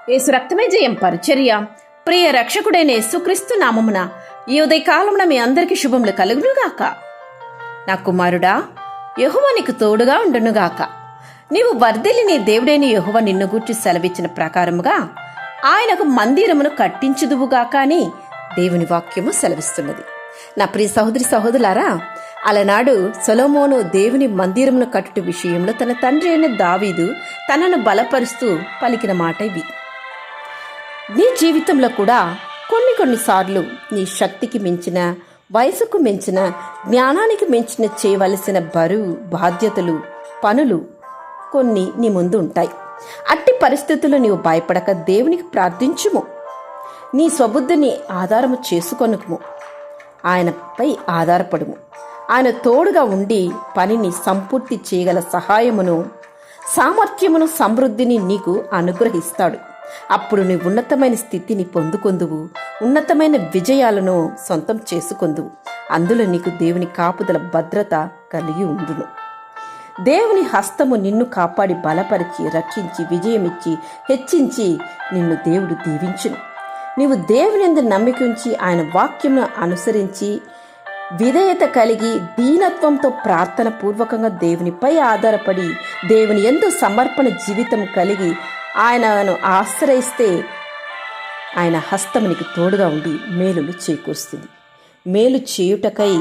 యేసు రక్తమే జయం పరిచర్య. ప్రియ రక్షకుడైన యేసుక్రీస్తు నామమున ఈ ఉదయకాలమున మీ అందరికీ శుభములు కలుగునుగాక. నా కుమారుడా, యెహోవా నీకు తోడుగా ఉండునుగాక. నీవు వర్ధిల్లి నీ దేవుడైన యెహోవా నిన్ను గూర్చి సెలవిచ్చిన ప్రకారముగా ఆయనకు మందిరమును కట్టించుదువుగాక అని దేవుని వాక్యము సెలవిస్తున్నది. నా ప్రియ సహోదరి సహోదరులారా, అలనాడు సొలొమోను దేవుని మందిరమును కట్టుట విషయంలో తన తండ్రి అయిన దావీదు తనను బలపరుస్తూ పలికిన మాట ఇవి. నీ జీవితంలో కూడా కొన్నిసార్లు నీ శక్తికి మించిన, వయసుకు మించిన, జ్ఞానానికి మించిన చేయవలసిన బరువు, బాధ్యతలు, పనులు కొన్ని నీ ముందు ఉంటాయి. అట్టి పరిస్థితుల్లో నీవు భయపడక దేవునికి ప్రార్థించుము. నీ స్వబుద్ధిని ఆధారము చేసుకొనుము. ఆయనపై ఆధారపడుము. ఆయన తోడుగా ఉండి పనిని సంపూర్తి చేయగల సహాయమును, సామర్థ్యమును, సమృద్ధిని నీకు అనుగ్రహిస్తాడు. అప్పుడు నీ ఉన్నతమైన స్థితిని పొందుకొందువు, ఉన్నతమైన విజయాలను సొంతం చేసుకొందువు. అందులో నీకు దేవుని కాపుదల, భద్రత కలిగి ఉండును. దేవుని హస్తము నిన్ను కాపాడి బలపరిచి, రక్షించి, విజయమిచ్చి, హెచ్చించి నిన్ను దేవుడు దీవించును. నీవు దేవుని యందు నమ్మిక ఉంచి ఆయన వాక్యమును అనుసరించి విధేయత కలిగి దీనత్వంతో ప్రార్థన పూర్వకంగా దేవునిపై ఆధారపడి దేవుని యందు సమర్పణ జీవితం కలిగి ఆయనను ఆశ్రయిస్తే ఆయన హస్తము నీకు తోడుగా ఉండి మేలులు చేకూరుస్తుంది. మేలు చేయుటకై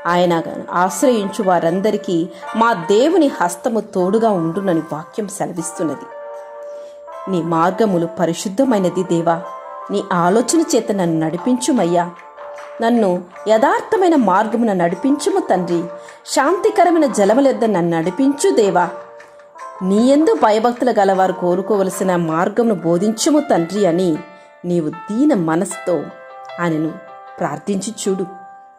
ఆయన ఆశ్రయించు వారందరికీ మా దేవుని హస్తము తోడుగా ఉండునని వాక్యం సెలవిస్తున్నది. నీ మార్గములు పరిశుద్ధమైనది దేవా. నీ ఆలోచన చేత నన్ను నడిపించుమయ్యా. నన్ను యథార్థమైన మార్గమున నడిపించుము తండ్రి. శాంతికరమైన జలములెద్ద నన్ను నడిపించు దేవా. నీ యందు భయభక్తులు గలవారు కోరుకోవలసిన మార్గమును బోధించుము తండ్రి అని నీవు దీన మనసుతో ఆయనను ప్రార్థించి చూడు.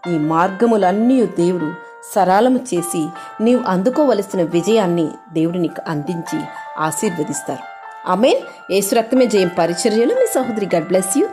నీ మార్గములన్నీ దేవుడు సరళము చేసి నీవు అందుకోవలసిన విజయాన్ని దేవుడు నీకు అందించి ఆశీర్వదిస్తారు. ఆమేన్. యేసు రక్తమే జయం పరిచర్యలో మీ సహోదరి. God bless you.